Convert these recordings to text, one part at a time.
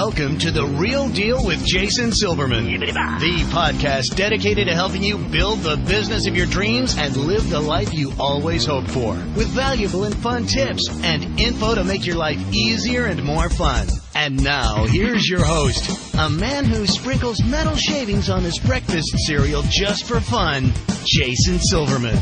Welcome to The Real Deal with Jason Silverman, the podcast dedicated to helping you build the business of your dreams and live the life you always hoped for, with valuable and fun tips and info to make your life easier and more fun. And now, here's your host, a man who sprinkles metal shavings on his breakfast cereal just for fun, Jason Silverman.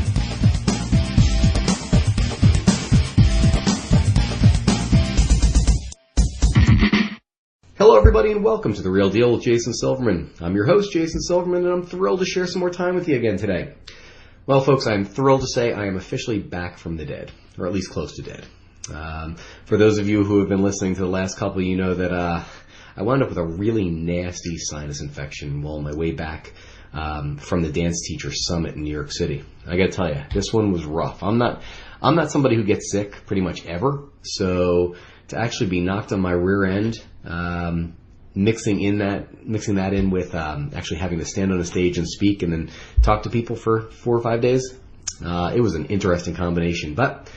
Hello everybody and welcome to The Real Deal with Jason Silverman. I'm your host, Jason Silverman, and I'm thrilled to share some more time with you again today. Well folks, I'm thrilled to say I am officially back from the dead, or at least close to dead. For those of you who have been listening to the last couple, you know that I wound up with a really nasty sinus infection while on my way back from the Dance Teacher Summit in New York City. I gotta tell you, this one was rough. I'm not somebody who gets sick pretty much ever, so to actually be knocked on my rear end, mixing that in with actually having to stand on a stage and speak and then talk to people for 4 or 5 days, it was an interesting combination. But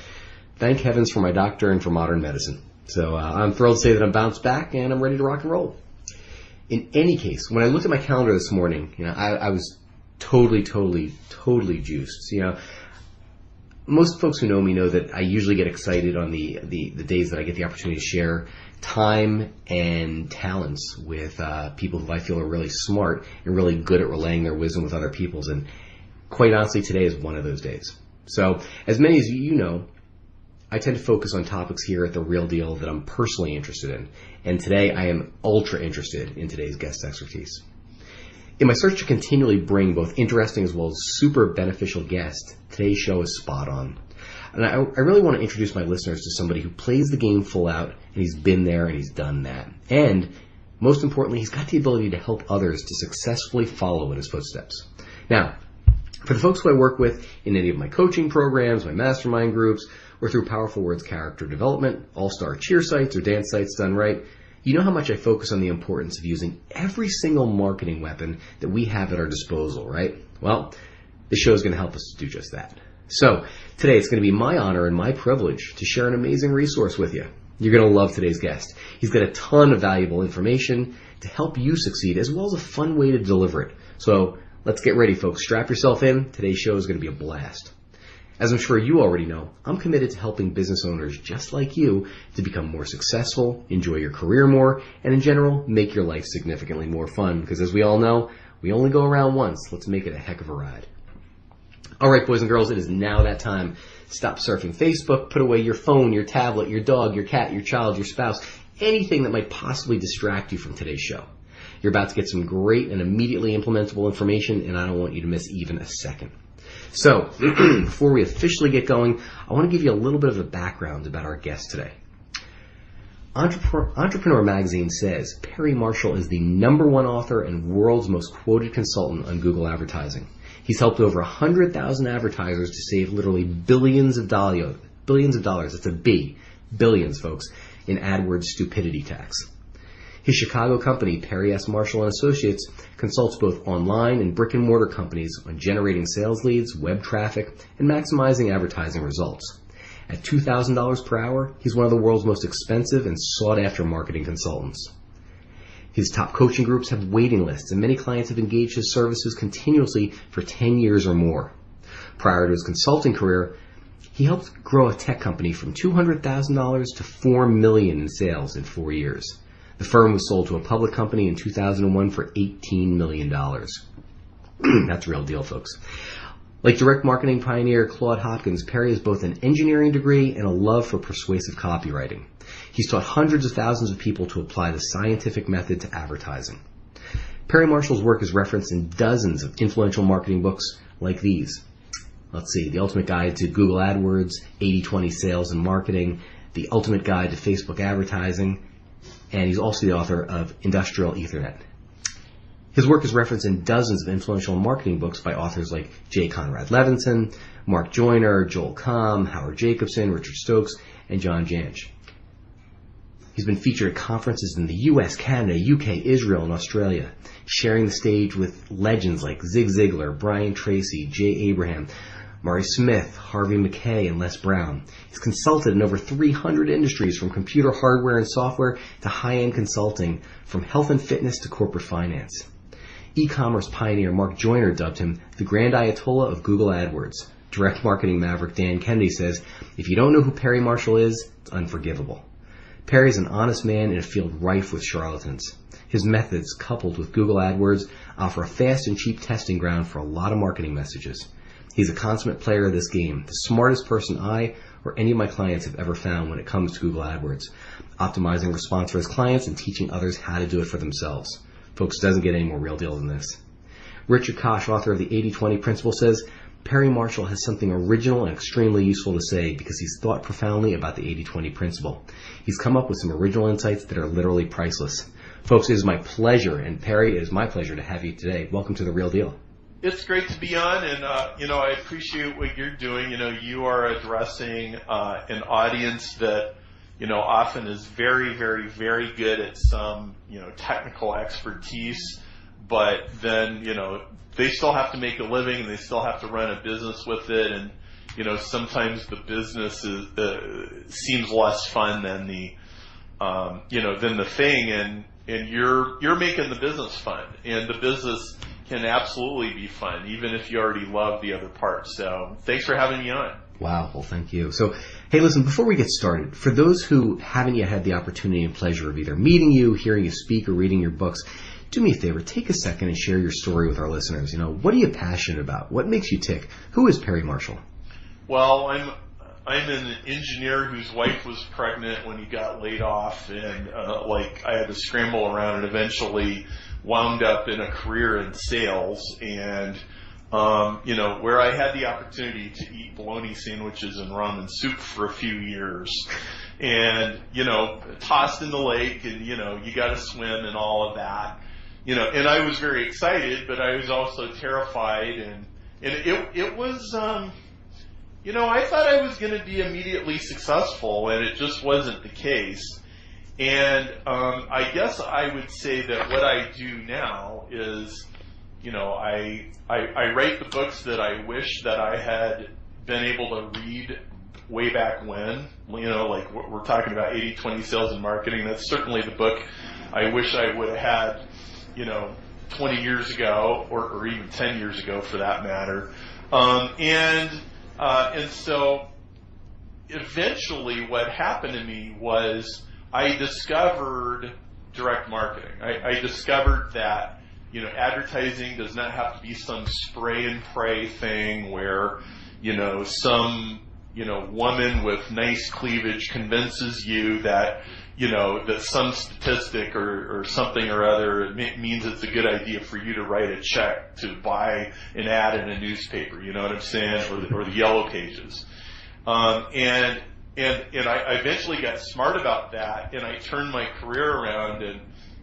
thank heavens for my doctor and for modern medicine. So I'm thrilled to say that I'm bounced back and I'm ready to rock and roll. In any case, when I looked at my calendar this morning, I was totally juiced. Most folks who know me know that I usually get excited on the days that I get the opportunity to share time and talents with people who I feel are really smart and really good at relaying their wisdom with other people's. And quite honestly, today is one of those days. So as many as you know, I tend to focus on topics here at The Real Deal that I'm personally interested in. And today I am ultra interested in today's guest expertise. In my search to continually bring both interesting as well as super beneficial guests, today's show is spot on. And I really want to introduce my listeners to somebody who plays the game full out, and he's been there and he's done that. And most importantly, he's got the ability to help others to successfully follow in his footsteps. Now, for the folks who I work with in any of my coaching programs, my mastermind groups, or through Powerful Words character development, all-star cheer sites, or dance sites done right, you know how much I focus on the importance of using every single marketing weapon that we have at our disposal, right? Well, this show is going to help us to do just that. So, today it's going to be my honor and my privilege to share an amazing resource with you. You're going to love today's guest. He's got a ton of valuable information to help you succeed, as well as a fun way to deliver it. So, let's get ready, folks. Strap yourself in. Today's show is going to be a blast. As I'm sure you already know, I'm committed to helping business owners just like you to become more successful, enjoy your career more, and in general, make your life significantly more fun. Because as we all know, we only go around once. Let's make it a heck of a ride. All right, boys and girls, it is now that time. Stop surfing Facebook, put away your phone, your tablet, your dog, your cat, your child, your spouse, anything that might possibly distract you from today's show. You're about to get some great and immediately implementable information, and I don't want you to miss even a second. So, before we officially get going, I want to give you a little bit of a background about our guest today. Entrepreneur Magazine says Perry Marshall is the -- author and world's most quoted consultant on Google advertising. He's helped over 100,000 advertisers to save literally billions of dollars, that's a B, billions folks, in AdWords stupidity tax. His Chicago company, Perry S. Marshall & Associates, consults both online and brick-and-mortar companies on generating sales leads, web traffic, and maximizing advertising results. At $2,000 per hour, he's one of the world's most expensive and sought-after marketing consultants. His top coaching groups have waiting lists, and many clients have engaged his services continuously for 10 years or more. Prior to his consulting career, he helped grow a tech company from $200,000 to $4 million in sales in 4 years. The firm was sold to a public company in 2001 for $18 million. That's a real deal, folks. Like direct marketing pioneer Claude Hopkins, Perry has both an engineering degree and a love for persuasive copywriting. He's taught hundreds of thousands of people to apply the scientific method to advertising. Perry Marshall's work is referenced in dozens of influential marketing books like these. Let's see, The Ultimate Guide to Google AdWords, 80/20 Sales and Marketing, The Ultimate Guide to Facebook Advertising, and he's also the author of Industrial Ethernet. His work is referenced in dozens of influential marketing books by authors like J. Conrad Levinson, Mark Joyner, Joel Comm, Howard Jacobson, Richard Stokes, and John Jansch. He's been featured at conferences in the US, Canada, UK, Israel, and Australia, sharing the stage with legends like Zig Ziglar, Brian Tracy, Jay Abraham, Murray Smith, Harvey McKay, and Les Brown. He's consulted in over 300 industries, from computer hardware and software to high-end consulting, from health and fitness to corporate finance. E-commerce pioneer Mark Joyner dubbed him the Grand Ayatollah of Google AdWords. Direct marketing maverick Dan Kennedy says, if you don't know who Perry Marshall is, it's unforgivable. Perry is an honest man in a field rife with charlatans. His methods, coupled with Google AdWords, offer a fast and cheap testing ground for a lot of marketing messages. He's a consummate player of this game, the smartest person I or any of my clients have ever found when it comes to Google AdWords, optimizing response for his clients and teaching others how to do it for themselves. Folks, it doesn't get any more real deal than this. Richard Koch, author of the 80-20 Principle, says, Perry Marshall has something original and extremely useful to say because he's thought profoundly about the 80-20 principle. He's come up with some original insights that are literally priceless. Folks, it is my pleasure, and Perry, it is my pleasure to have you today. Welcome to The Real Deal. It's great to be on, and I appreciate what you're doing. You are addressing an audience that often is very, very, very good at some technical expertise, but then they still have to make a living and they still have to run a business with it, and sometimes the business seems less fun than the thing, and you're making the business fun, and the business can absolutely be fun, even if you already love the other parts. So thanks for having me on. Wow, well, thank you. So, hey, listen, before we get started, for those who haven't yet had the opportunity and pleasure of either meeting you, hearing you speak, or reading your books, do me a favor, take a second and share your story with our listeners. What are you passionate about? What makes you tick? Who is Perry Marshall? Well, I'm an engineer whose wife was pregnant when he got laid off, and I had to scramble around and eventually wound up in a career in sales, and where I had the opportunity to eat bologna sandwiches and ramen soup for a few years, and tossed in the lake, and you got to swim and all of that, and I was very excited, but I was also terrified, and it was I thought I was going to be immediately successful, and it just wasn't the case. And I guess I would say that what I do now is, I write the books that I wish that I had been able to read way back when. Like we're talking about 80-20 sales and marketing. That's certainly the book I wish I would have had, 20 years ago, or even 10 years ago for that matter. And so eventually what happened to me was I discovered direct marketing. I discovered that, advertising does not have to be some spray and pray thing where, some, woman with nice cleavage convinces you that, that some statistic or something or other means it's a good idea for you to write a check to buy an ad in a newspaper, you know what I'm saying, or the yellow pages. And I eventually got smart about that, and I turned my career around, and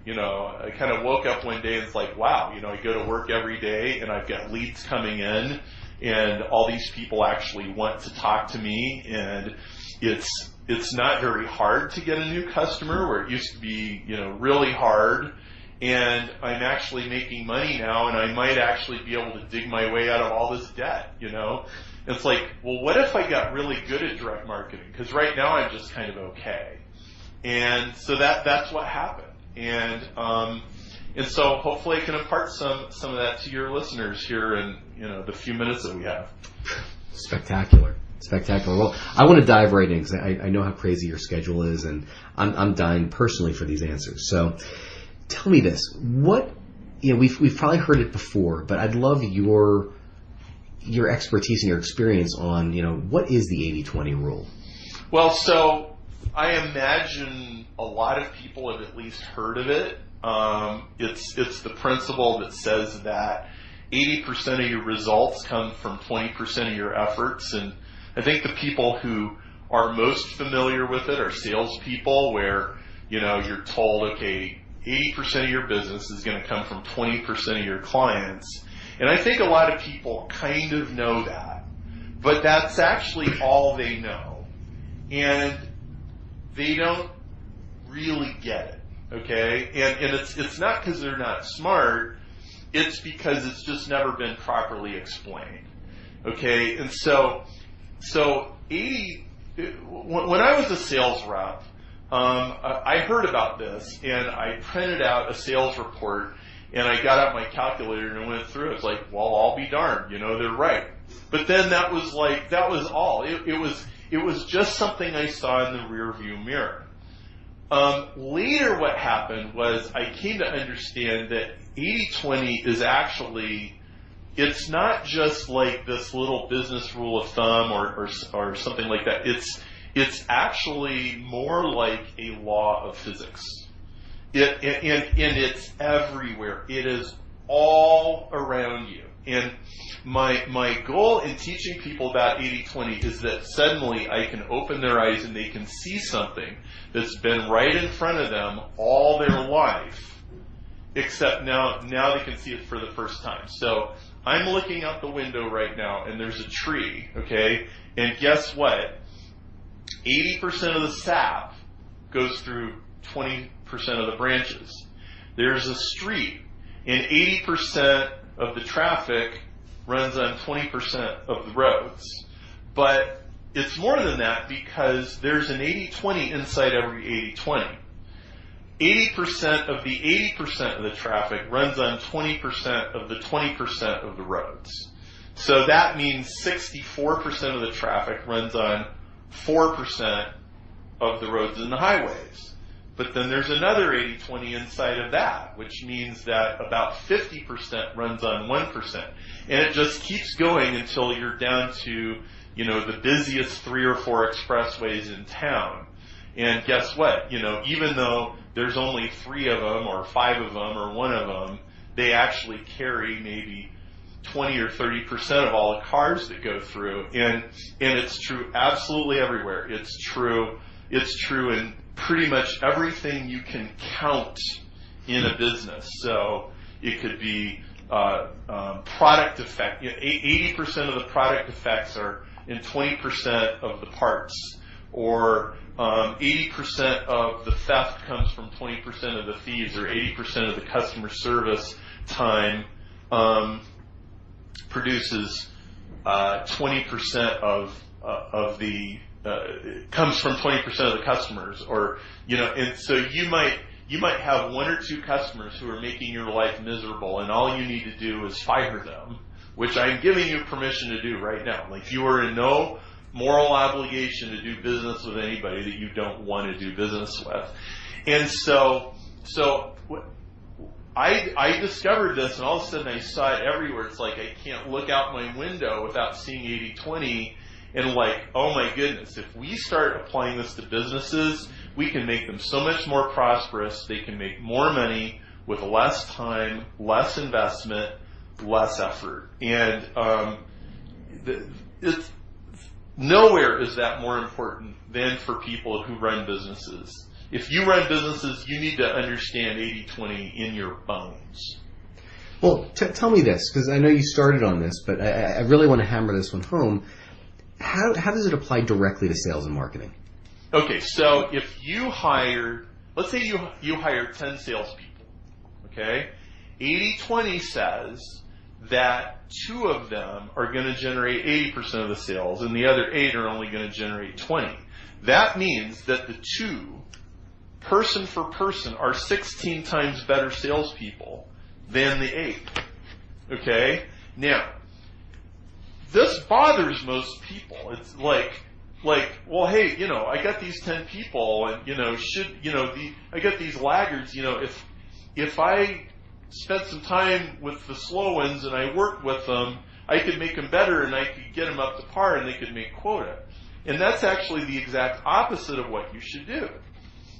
I kind of woke up one day and it's like, wow, I go to work every day and I've got leads coming in, and all these people actually want to talk to me, and it's not very hard to get a new customer where it used to be, really hard. And I'm actually making money now, and I might actually be able to dig my way out of all this debt, It's like, well, what if I got really good at direct marketing? Because right now I'm just kind of okay. And so that's what happened. And so hopefully I can impart some of that to your listeners here in, the few minutes that we have. Spectacular. Well, I want to dive right in because I know how crazy your schedule is, and I'm dying personally for these answers. So tell me this: we've probably heard it before, but I'd love your expertise and your experience on what is the 80-20 rule? Well, so I imagine a lot of people have at least heard of it. It's the principle that says that 80% of your results come from 20% of your efforts, and I think the people who are most familiar with it are salespeople, where you're told, okay, 80% of your business is going to come from 20% of your clients. And I think a lot of people kind of know that, but that's actually all they know. And they don't really get it, okay? And it's not because they're not smart, it's because it's just never been properly explained. Okay, and so 80. When I was a sales rep, I heard about this, and I printed out a sales report, and I got out my calculator and went through it. It's like, well, I'll be darned, they're right. But then that was all. It was just something I saw in the rearview mirror. Later what happened was I came to understand that 80-20 is actually, it's not just like this little business rule of thumb or something like that. It's actually more like a law of physics. And it's everywhere. It is all around you. And my goal in teaching people about 80-20 is that suddenly I can open their eyes and they can see something that's been right in front of them all their life, except now they can see it for the first time. So I'm looking out the window right now and there's a tree, okay? And guess what? 80% of the sap goes through 20% of the branches. There's a street, and 80% of the traffic runs on 20% of the roads. But it's more than that because there's an 80-20 inside every 80-20. 80% of the 80% of the traffic runs on 20% of the 20% of the roads. So that means 64% of the traffic runs on 4% of the roads and the highways. But then there's another 80-20 inside of that, which means that about 50% runs on 1%. And it just keeps going until you're down to, the busiest 3 or 4 expressways in town. And guess what? Even though there's only 3 of them or 5 of them or 1 of them, they actually carry maybe 20 or 30% of all the cars that go through. And it's true absolutely everywhere. It's true in pretty much everything you can count in a business. So it could be product defect. 80% of the product defects are in 20% of the parts, or 80% of the theft comes from 20% of the thieves, or 80% of the customer service time produces 20% of the comes from 20% of the customers, or and so you might have 1 or 2 customers who are making your life miserable, and all you need to do is fire them, which I'm giving you permission to do right now. Like, you are in no moral obligation to do business with anybody that you don't want to do business with. And so I discovered this, and all of a sudden I saw it everywhere. It's like I can't look out my window without seeing 80-20, and like, oh my goodness, if we start applying this to businesses, we can make them so much more prosperous. They can make more money with less time, less investment, less effort. And nowhere is that more important than for people who run businesses. If you run businesses, you need to understand 80-20 in your bones. Well, tell me this, because I know you started on this, but I really want to hammer this one home. How does it apply directly to sales and marketing? Okay, so if you hire, let's say you hire 10 salespeople, okay? 80-20 says that 2 of them are going to generate 80% of the sales, and the other 8 are only going to generate 20. That means that the 2, person for person, are 16 times better salespeople than the 8. Okay? Now, this bothers most people. It's like, well, hey, I got these 10 people, and I got these laggards. If I spent some time with the slow ones and I worked with them, I could make them better, and I could get them up to par, and they could make quota. And that's actually the exact opposite of what you should do.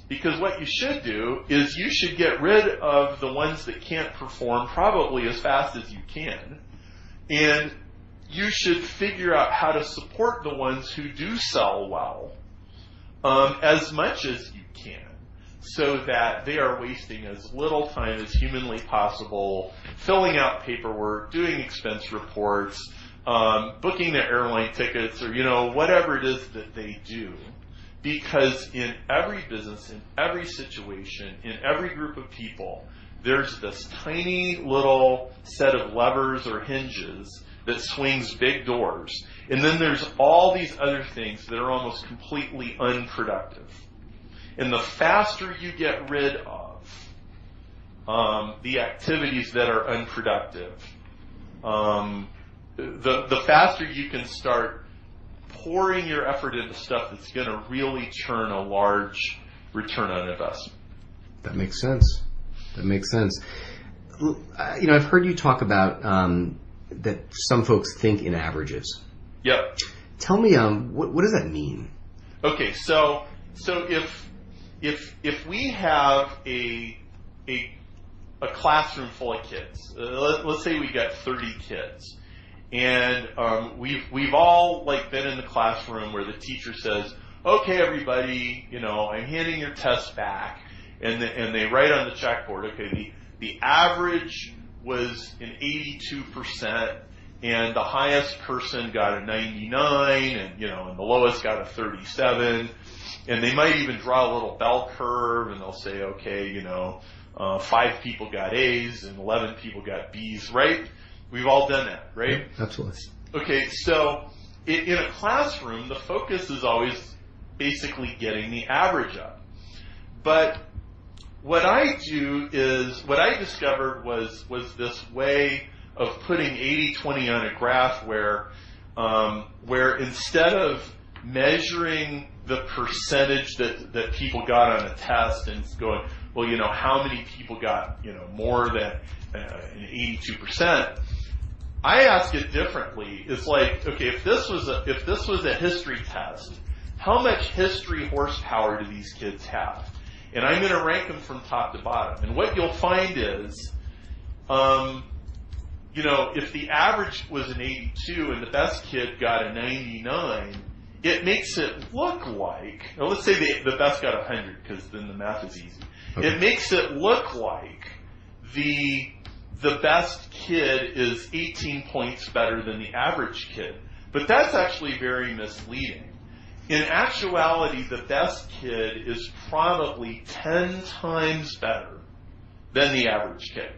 Because what you should do is you should get rid of the ones that can't perform probably as fast as you can, and you should figure out how to support the ones who do sell well as much as you can, so that they are wasting as little time as humanly possible filling out paperwork, doing expense reports, booking their airline tickets, or whatever it is that they do. Because in every business, in every situation, in every group of people, there's this tiny little set of levers or hinges that swings big doors. And then there's all these other things that are almost completely unproductive. And the faster you get rid of the activities that are unproductive, the faster you can start pouring your effort into stuff that's going to really churn a large return on investment. That makes sense. I've heard you talk about that some folks think in averages. Yep. Tell me, what does that mean? Okay, so if we have a classroom full of kids, let's say we got 30 kids, and we've all been in the classroom where the teacher says, "Okay, everybody, I'm handing your test back," and they write on the chalkboard, okay, the average was an 82%, and the highest person got a 99, and the lowest got a 37, and they might even draw a little bell curve, and they'll say, okay, 5 people got A's and 11 people got B's, right? We've all done that, right? Yeah, absolutely. Okay, so in a classroom, the focus is always basically getting the average up. But what I discovered was this way of putting 80-20 on a graph where instead of measuring the percentage that people got on a test and going, well, how many people got, more than an 82%, I ask it differently. It's like, okay, if this was a history test, how much history horsepower do these kids have? And I'm going to rank them from top to bottom. And what you'll find is, if the average was an 82 and the best kid got a 99, it makes it look like, now let's say the best got 100, because then the math is easy. Okay. It makes it look like the best kid is 18 points better than the average kid. But that's actually very misleading. In actuality, the best kid is probably 10 times better than the average kid.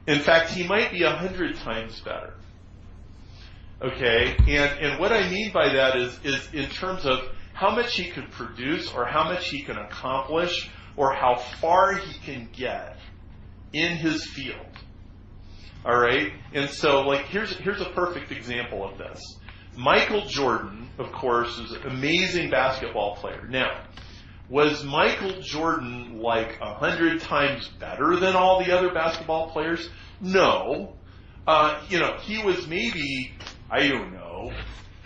In fact, he might be 100 times better. Okay? And what I mean by that is in terms of how much he can produce or how much he can accomplish or how far he can get in his field. All right? And so, here's a perfect example of this. Michael Jordan, of course, is an amazing basketball player. Now, was Michael Jordan 100 times better than all the other basketball players? No. He was maybe, I don't know,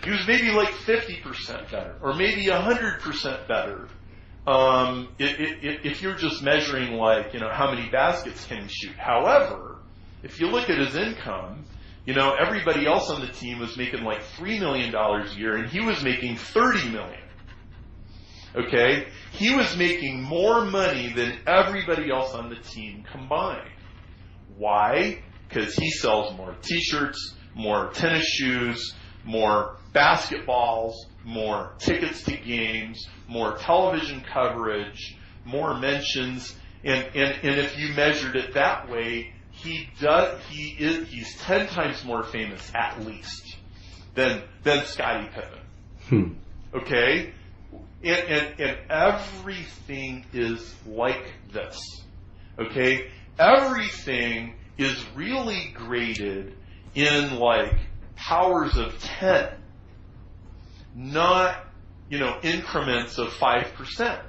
he was maybe 50% better or maybe 100% better. If you're just measuring how many baskets can he shoot. However, if you look at his income, everybody else on the team was making $3 million a year, and he was making $30 million. Okay? He was making more money than everybody else on the team combined. Why? Because he sells more t-shirts, more tennis shoes, more basketballs, more tickets to games, more television coverage, more mentions, and if you measured it that way, he's 10 times more famous at least than Scottie Pippen. Okay? And everything is like this. Okay? Everything is really graded in powers of 10, not increments of 5%.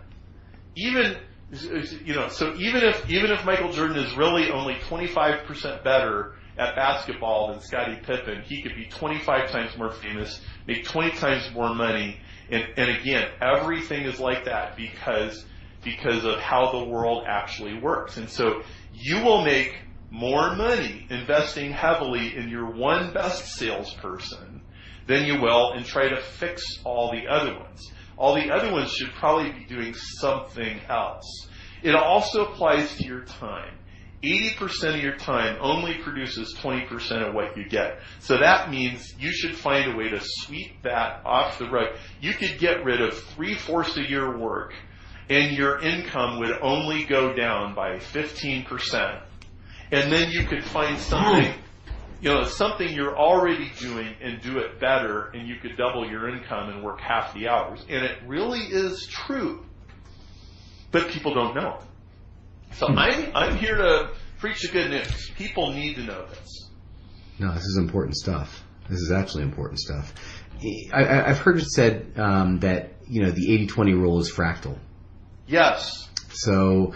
Even if Michael Jordan is really only 25% better at basketball than Scottie Pippen, he could be 25 times more famous, make 20 times more money, and again, everything is like that because of how the world actually works. And so you will make more money investing heavily in your one best salesperson than you will and try to fix all the other ones. All the other ones should probably be doing something else. It also applies to your time. 80% of your time only produces 20% of what you get. So that means you should find a way to sweep that off the rug. You could get rid of 3/4 of your work and your income would only go down by 15%. And then you could find something it's something you're already doing and do it better, and you could double your income and work half the hours. And it really is true, but people don't know it. So I'm here to preach the good news. People need to know this. No, this is important stuff. This is actually important stuff. I've heard it said that the 80-20 rule is fractal. Yes. So,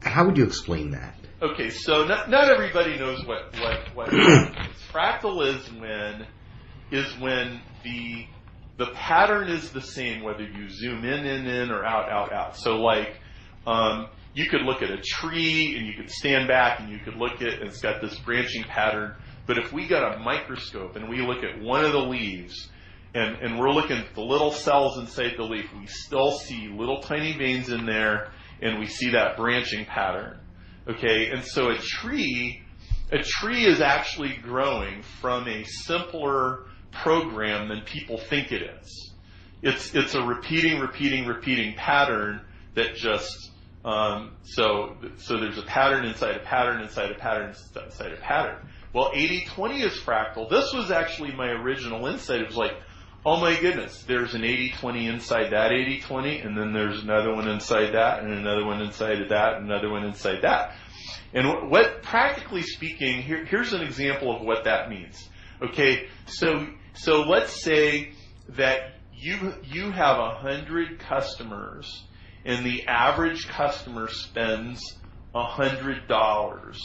how would you explain that? Okay, so not everybody knows what fractal is. Fractal is when the pattern is the same whether you zoom in, or out. So you could look at a tree and you could stand back and you could look at, and it's got this branching pattern. But if we got a microscope and we look at one of the leaves, and we're looking at the little cells inside the leaf, we still see little tiny veins in there, and we see that branching pattern. Okay, and so a tree is actually growing from a simpler program than people think it is. It's a repeating pattern that just so there's a pattern inside a pattern inside a pattern inside a pattern. Well, 80-20 is fractal. This was actually my original insight. It was like, oh my goodness, there's an 80-20 inside that 80-20, and then there's another one inside that, and another one inside of that, and another one inside that. And what practically speaking, here's an example of what that means. Okay, so let's say that you have 100 customers, and the average customer spends $100.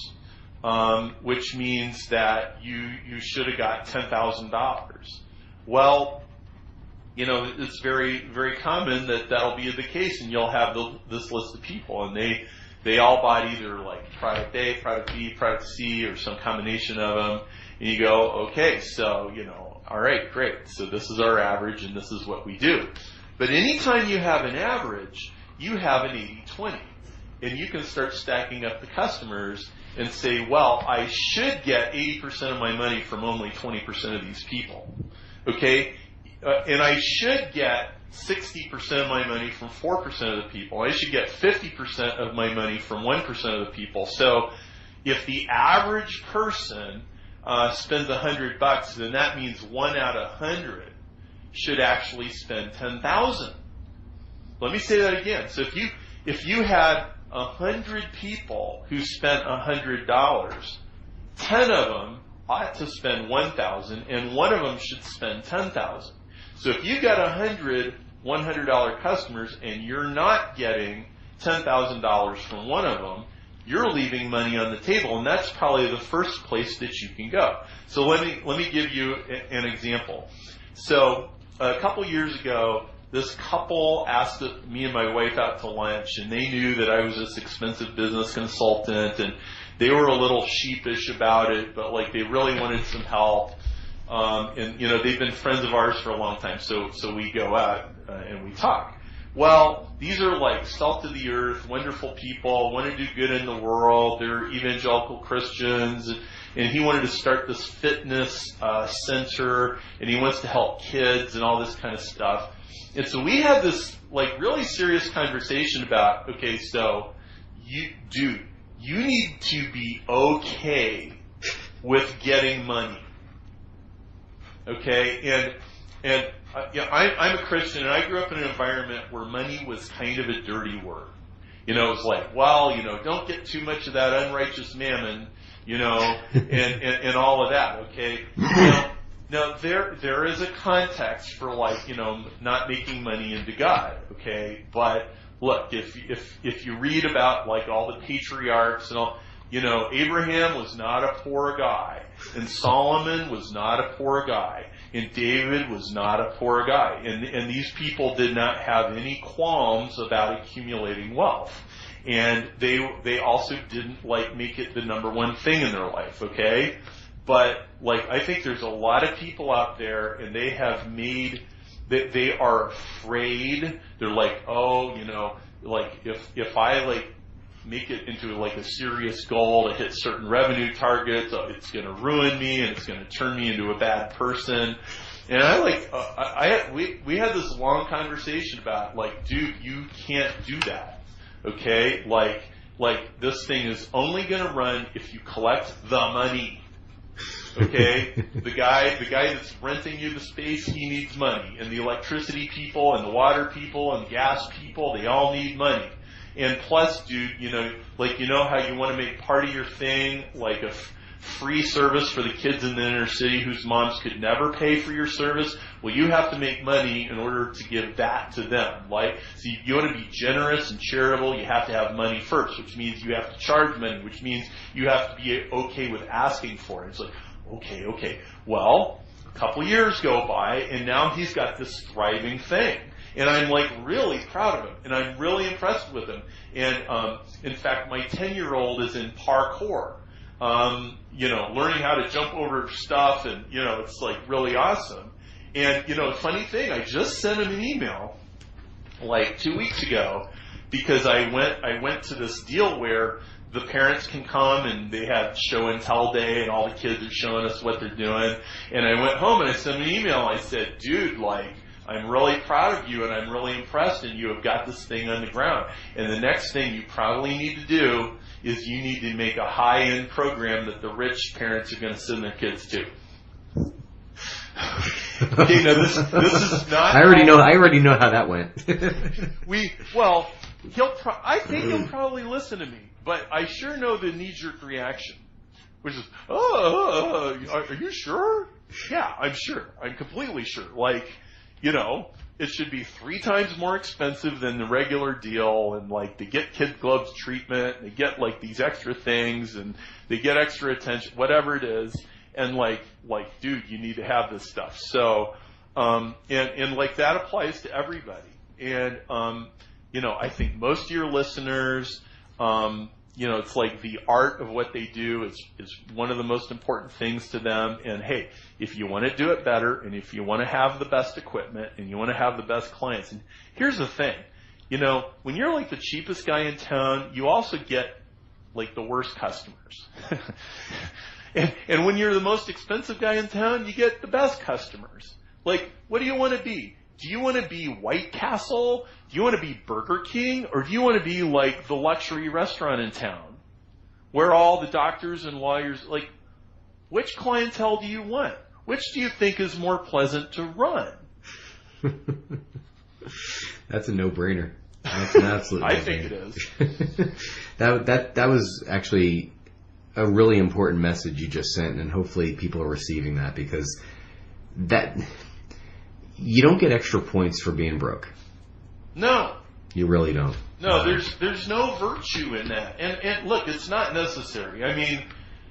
Which means that you should have got $10,000. Well, it's very, very common that'll be the case, and you'll have this list of people, and they all bought either like product A, product B, product C, or some combination of them, and you go, okay, so, all right, great. So this is our average, and this is what we do. But anytime you have an average, you have an 80-20, and you can start stacking up the customers and say, well, I should get 80% of my money from only 20% of these people, okay? And I should get 60% of my money from 4% of the people. I should get 50% of my money from 1% of the people. So if the average person spends $100, then that means 1 out of 100 should actually spend $10,000. Let me say that again. So if you had 100 people who spent $100, 10 of them ought to spend $1,000, and 1 of them should spend $10,000. So if you got 100 $100 customers and you're not getting $10,000 from 1 of them, you're leaving money on the table, and that's probably the first place that you can go. So let me give you an example. So a couple years ago, this couple asked me and my wife out to lunch, and they knew that I was this expensive business consultant, and they were a little sheepish about it, but they really wanted some help. And they've been friends of ours for a long time, so we go out and we talk. Well, these are salt of the earth, wonderful people, want to do good in the world. They're evangelical Christians, and he wanted to start this fitness center, and he wants to help kids and all this kind of stuff. And so we had this really serious conversation about, okay, so you need to be okay with getting money. Okay, and I'm a Christian, and I grew up in an environment where money was kind of a dirty word. It was don't get too much of that unrighteous mammon, and all of that. Okay. Now there is a context for not making money into God. Okay, but look, if you read about all the patriarchs and all. Abraham was not a poor guy, and Solomon was not a poor guy, and David was not a poor guy, and these people did not have any qualms about accumulating wealth, and they also didn't make it the number one thing in their life, okay? But I think there's a lot of people out there, and they have they are afraid. They're if I make it into a serious goal to hit certain revenue targets, it's going to ruin me, and it's going to turn me into a bad person. And we had this long conversation about dude, you can't do that. Okay? This thing is only going to run if you collect the money. Okay, the guy that's renting you the space, he needs money, and the electricity people, and the water people, and the gas people, they all need money. And plus, dude, how you want to make part of your thing like a free service for the kids in the inner city whose moms could never pay for your service. Well, you have to make money in order to give that to them. So you want to be generous and charitable, you have to have money first, which means you have to charge money, which means you have to be okay with asking for it. It's like, okay. Well, a couple years go by, and now he's got this thriving thing. And I'm really proud of him, and I'm really impressed with him. And in fact, my 10-year-old is in parkour, learning how to jump over stuff, and it's really awesome. And funny thing, I just sent him an email 2 weeks ago because I went to this deal where the parents can come and they have show and tell day, and all the kids are showing us what they're doing. And I went home and I sent him an email. I said, dude, I'm really proud of you, and I'm really impressed, and you have got this thing on the ground. And the next thing you probably need to do is you need to make a high-end program that the rich parents are going to send their kids to. Okay, now this is not. I already know how that went. I think he'll probably listen to me, but I sure know the knee-jerk reaction, which is, are you sure? Yeah, I'm sure. I'm completely sure. It should be 3 times more expensive than the regular deal, and they get kid gloves treatment, and they get these extra things, and they get extra attention, whatever it is, and dude, you need to have this stuff. So, and that applies to everybody. And I think most of your listeners, it's the art of what they do is one of the most important things to them. And hey, if you want to do it better, and if you want to have the best equipment, and you want to have the best clients, and here's the thing, when you're the cheapest guy in town, you also get the worst customers. and when you're the most expensive guy in town, you get the best customers. What do you want to be? Do you want to be White Castle? Do you want to be Burger King? Or do you want to be the luxury restaurant in town where all the doctors and lawyers, which clientele do you want? Which do you think is more pleasant to run? That's a no-brainer. That's an absolute no-brainer. I think it is. That was actually a really important message you just sent, and hopefully people are receiving that, because you don't get extra points for being broke. No. You really don't. No, there's no virtue in that. And look, it's not necessary. I mean,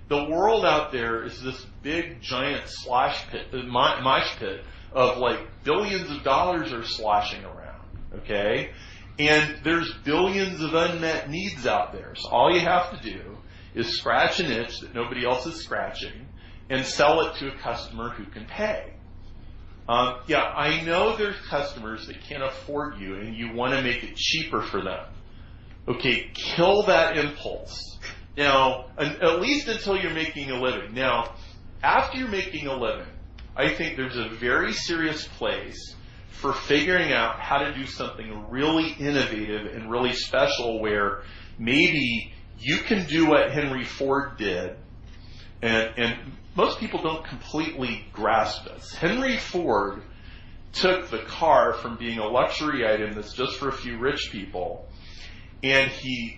the world out there is this big, giant mosh pit of billions of dollars are sloshing around, okay? And there's billions of unmet needs out there. So all you have to do is scratch an itch that nobody else is scratching and sell it to a customer who can pay. I know there's customers that can't afford you, and you want to make it cheaper for them. Okay, kill that impulse. Now, at least until you're making a living. Now, after you're making a living, I think there's a very serious place for figuring out how to do something really innovative and really special, where maybe you can do what Henry Ford did, and most people don't completely grasp this. Henry Ford took the car from being a luxury item that's just for a few rich people, and he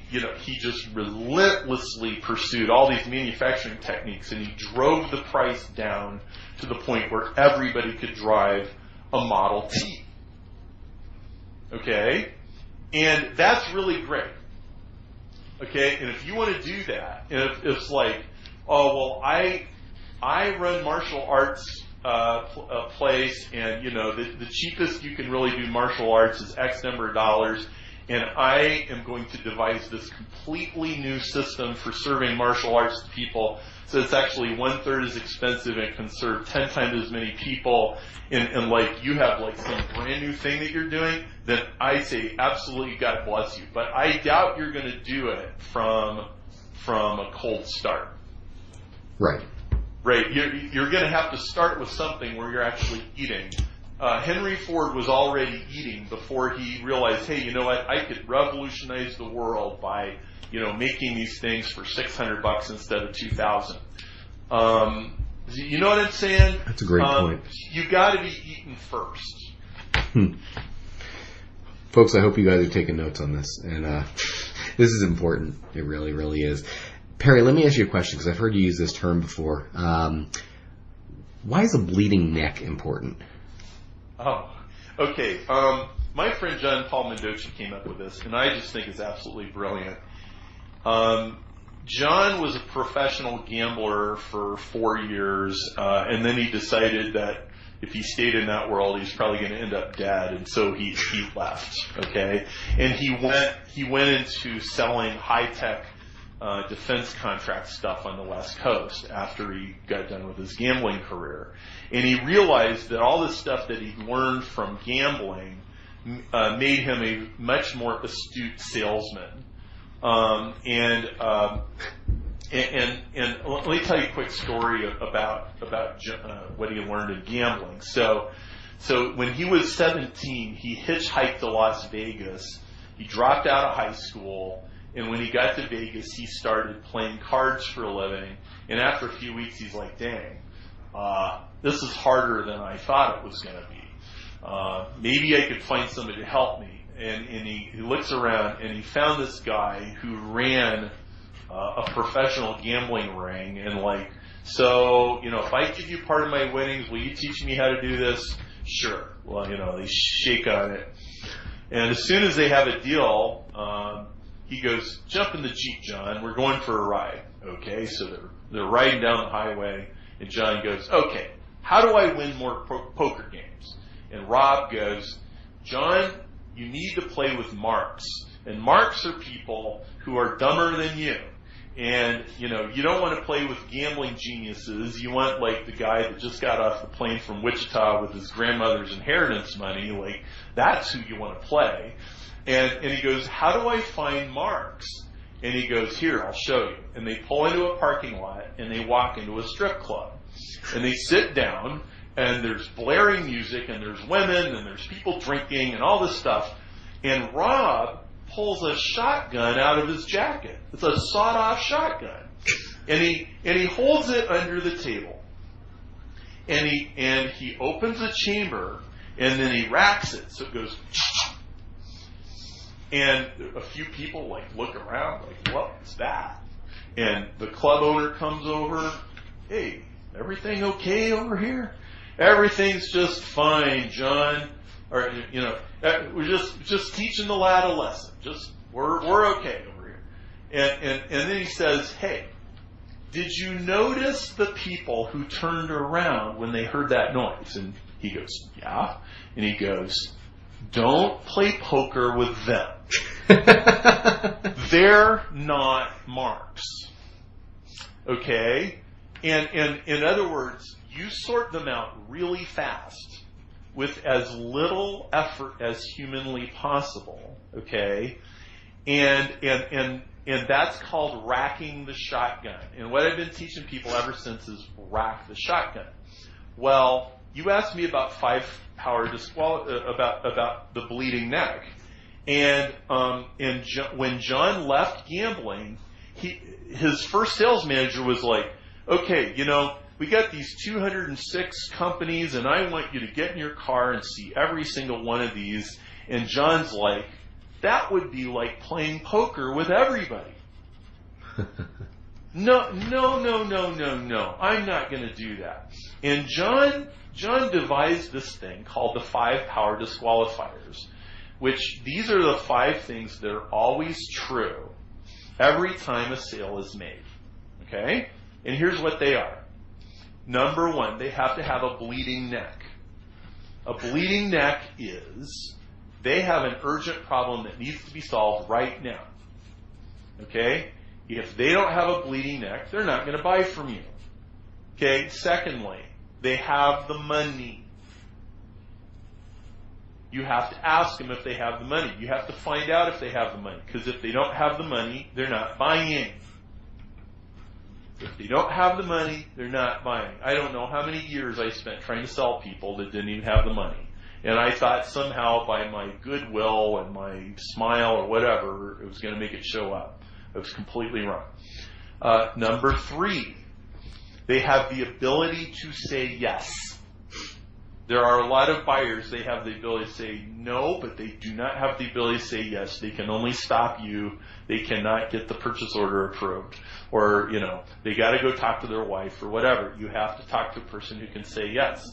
just relentlessly pursued all these manufacturing techniques, and he drove the price down to the point where everybody could drive a Model T. Okay? And that's really great. Okay? And if you want to do that, and if it's I run martial arts place, and the cheapest you can really do martial arts is X number of dollars, and I am going to devise this completely new system for serving martial arts to people, so it's actually 1/3 as expensive and can serve 10 times as many people, and you have some brand new thing that you're doing, then I say absolutely God bless you. But I doubt you're going to do it from a cold start. Right. Right. You're going to have to start with something where you're actually eating. Henry Ford was already eating before he realized, hey, you know what? I could revolutionize the world by, making these things for $600 instead of $2,000. You know what I'm saying? That's a great point. You got to be eaten first. Folks, I hope you guys are taking notes on this, and this is important. It really, really is. Perry, let me ask you a question, because I've heard you use this term before. Why is a bleeding neck important? Oh, okay. My friend John Paul Mendoza came up with this, and I just think it's absolutely brilliant. John was a professional gambler for 4 years, and then he decided that if he stayed in that world, he's probably going to end up dead, and so he left. Okay, and he went into selling high-tech defense contract stuff on the West Coast after he got done with his gambling career, and he realized that all this stuff that he'd learned from gambling made him a much more astute salesman. And let me tell you a quick story about what he learned in gambling. So when he was 17, he hitchhiked to Las Vegas. He dropped out of high school, and when he got to Vegas, he started playing cards for a living. And after a few weeks, he's like, "Dang, this is harder than I thought it was going to be. Maybe I could find somebody to help me." And he looks around, and he found this guy who ran a professional gambling ring, and so, if I give you part of my winnings, will you teach me how to do this? Sure. Well, they shake on it. And as soon as they have a deal, he goes, "Jump in the Jeep, John. We're going for a ride." Okay, so they're riding down the highway, and John goes, "Okay, how do I win more poker games?" And Rob goes, "John, you need to play with marks. And marks are people who are dumber than you. And, you don't want to play with gambling geniuses. You want, the guy that just got off the plane from Wichita with his grandmother's inheritance money. That's who you want to play." And he goes, "How do I find marks?" And he goes, "Here, I'll show you." And they pull into a parking lot, and they walk into a strip club. And they sit down, and there's blaring music, and there's women, and there's people drinking, and all this stuff. And Rob pulls a shotgun out of his jacket. It's a sawed-off shotgun, and he holds it under the table. And he opens a chamber, and then he racks it, so it goes. And a few people look around, "What's that?" And the club owner comes over. "Hey, everything okay over here?" "Everything's just fine, John. Or we're just teaching the lad a lesson. We're okay over here." And then he says, "Hey, did you notice the people who turned around when they heard that noise?" And he goes, "Yeah." And he goes, "Don't play poker with them. They're not marks." Okay? And in other words, you sort them out really fast with as little effort as humanly possible, okay? And that's called racking the shotgun. And what I've been teaching people ever since is rack the shotgun. Well, you asked me about 5-power about the bleeding neck. And when John left gambling, his first sales manager was like, "Okay, we got these 206 companies, and I want you to get in your car and see every single one of these." And John's like, "That would be like playing poker with everybody." No. I'm not going to do that. And John devised this thing called the 5-power disqualifiers, which these are the 5 things that are always true every time a sale is made. Okay? And here's what they are. Number 1, they have to have a bleeding neck. A bleeding neck is they have an urgent problem that needs to be solved right now. Okay? If they don't have a bleeding neck, they're not going to buy from you. Okay? Secondly, they have the money. You have to ask them if they have the money. You have to find out if they have the money. Because if they don't have the money, they're not buying. If they don't have the money, they're not buying. I don't know how many years I spent trying to sell people that didn't even have the money. And I thought somehow by my goodwill and my smile or whatever, it was going to make it show up. I was completely wrong. Number 3, They have the ability to say yes. There are a lot of buyers, they have the ability to say no, but they do not have the ability to say yes. They can only stop you. They cannot get the purchase order approved. Or, they got to go talk to their wife or whatever. You have to talk to a person who can say yes.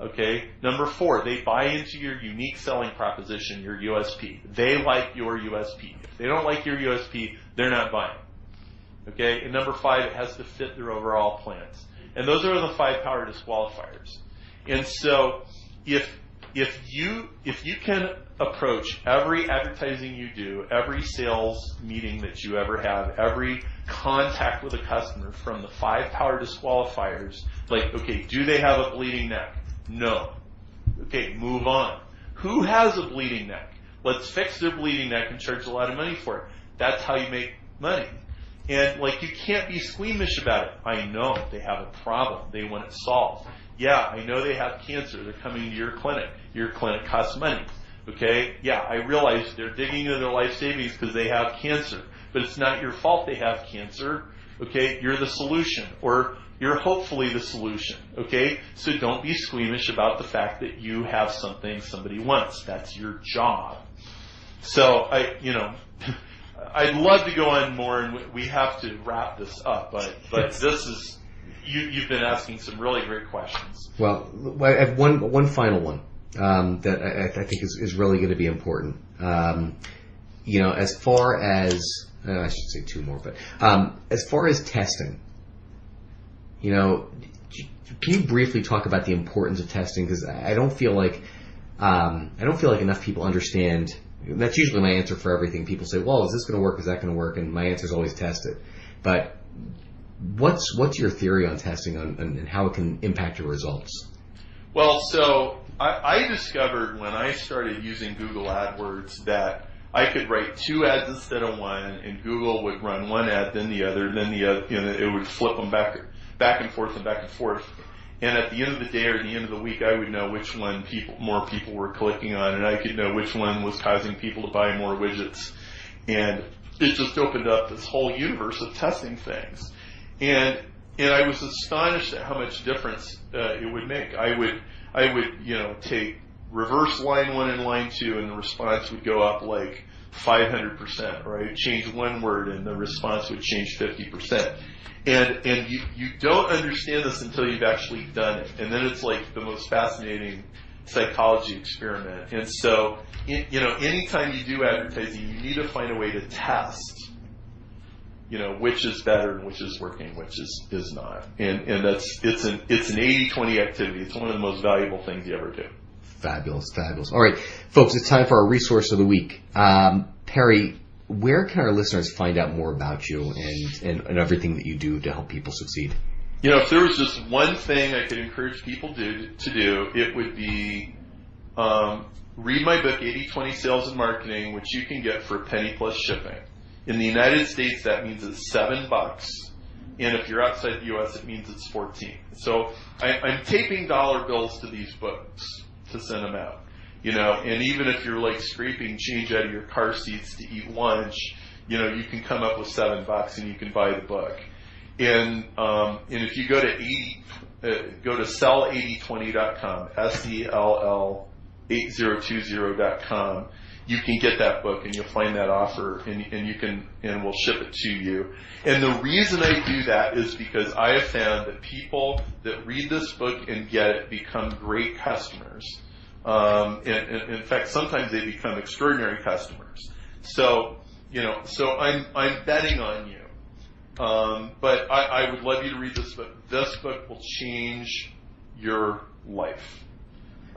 Okay? Number 4, they buy into your unique selling proposition, your USP. They like your USP. If they don't like your USP, they're not buying. Okay? And number 5, it has to fit their overall plans. And those are the 5 power disqualifiers. And so, if you can approach every advertising you do, every sales meeting that you ever have, every contact with a customer from the 5 power disqualifiers, like, okay, do they have a bleeding neck? No. Okay, move on. Who has a bleeding neck? Let's fix their bleeding neck and charge a lot of money for it. That's how you make money. And you can't be squeamish about it. I know they have a problem. They want it solved. Yeah, I know they have cancer. They're coming to your clinic. Your clinic costs money. Okay? Yeah, I realize they're digging into their life savings because they have cancer. But it's not your fault they have cancer. Okay? You're the solution. Or you're hopefully the solution. Okay? So don't be squeamish about the fact that you have something somebody wants. That's your job. So, I'd love to go on more, and we have to wrap this up. But this is... You've been asking some really great questions. Well, I have one final one that I think is really going to be important. As far as I should say 2 more, but as far as testing, can you briefly talk about the importance of testing? Because I don't feel like enough people understand. That's usually my answer for everything. People say, "Well, is this going to work? Is that going to work?" And my answer is always test it. But what's your theory on testing and how it can impact your results? Well, so I discovered when I started using Google AdWords that I could write 2 ads instead of 1, and Google would run one ad, then the other, it would flip them back and forth and back and forth. And at the end of the day or the end of the week, I would know which one more people were clicking on, and I could know which one was causing people to buy more widgets. And it just opened up this whole universe of testing things. And I was astonished at how much difference it would make. I would take reverse line 1 and line 2, and the response would go up 500%, right? Change 1 word, and the response would change 50%. And you don't understand this until you've actually done it. And then it's the most fascinating psychology experiment. And so, anytime you do advertising, you need to find a way to test, which is better and which is working, which is not. And it's an 80-20 activity. It's one of the most valuable things you ever do. Fabulous. All right, folks, it's time for our resource of the week. Perry, where can our listeners find out more about you and everything that you do to help people succeed? If there was just one thing I could encourage people to do, it would be read my book, 80-20 Sales and Marketing, which you can get for a penny plus shipping. In the United States, that means it's $7. And if you're outside the U.S., it means it's $14. So I'm taping dollar bills to these books to send them out. And even if you're scraping change out of your car seats to eat lunch, you can come up with $7 and you can buy the book. And if you go to sell8020.com, SELL8020.com, you can get that book and you'll find that offer and we'll ship it to you. And the reason I do that is because I have found that people that read this book and get it become great customers. And in fact, sometimes they become extraordinary customers. So I'm betting on you. But I would love you to read this book. This book will change your life.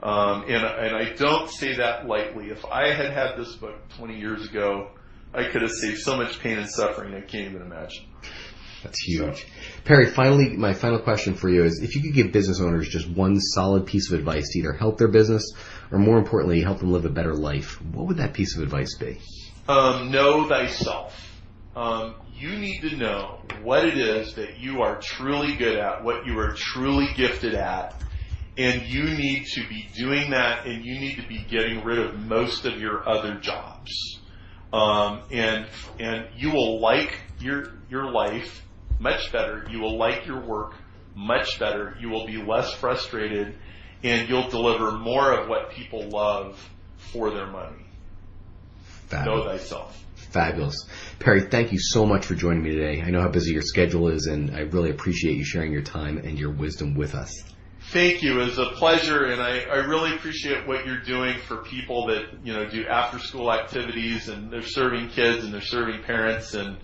And I don't say that lightly. If I had this book 20 years ago, I could have saved so much pain and suffering I can't even imagine. That's huge. Perry, finally, my final question for you is, if you could give business owners just one solid piece of advice to either help their business or, more importantly, help them live a better life, what would that piece of advice be? Know thyself. You need to know what it is that you are truly good at, what you are truly gifted at, and you need to be doing that, and you need to be getting rid of most of your other jobs. And you will like your life much better. You will like your work much better. You will be less frustrated, and you'll deliver more of what people love for their money. Know thyself. Fabulous. Perry, thank you so much for joining me today. I know how busy your schedule is, and I really appreciate you sharing your time and your wisdom with us. Thank you. It was a pleasure, and I really appreciate what you're doing for people that, do after-school activities, and they're serving kids and they're serving parents, and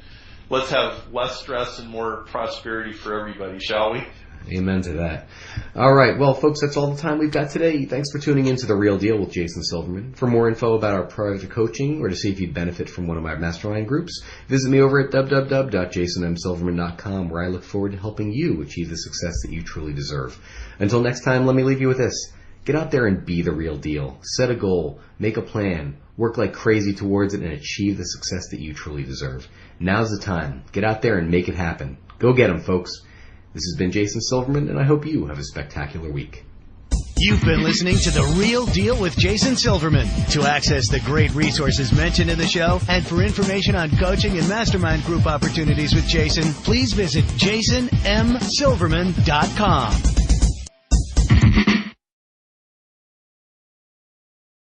let's have less stress and more prosperity for everybody, shall we? Amen to that. All right. Well, folks, that's all the time we've got today. Thanks for tuning in to The Real Deal with Jason Silverman. For more info about our private coaching or to see if you'd benefit from one of my mastermind groups, visit me over at www.jasonmsilverman.com, where I look forward to helping you achieve the success that you truly deserve. Until next time, let me leave you with this. Get out there and be the real deal. Set a goal, make a plan, work like crazy towards it, and achieve the success that you truly deserve. Now's the time. Get out there and make it happen. Go get 'em, folks. This has been Jason Silverman, and I hope you have a spectacular week. You've been listening to The Real Deal with Jason Silverman. To access the great resources mentioned in the show and for information on coaching and mastermind group opportunities with Jason, please visit jasonmsilverman.com.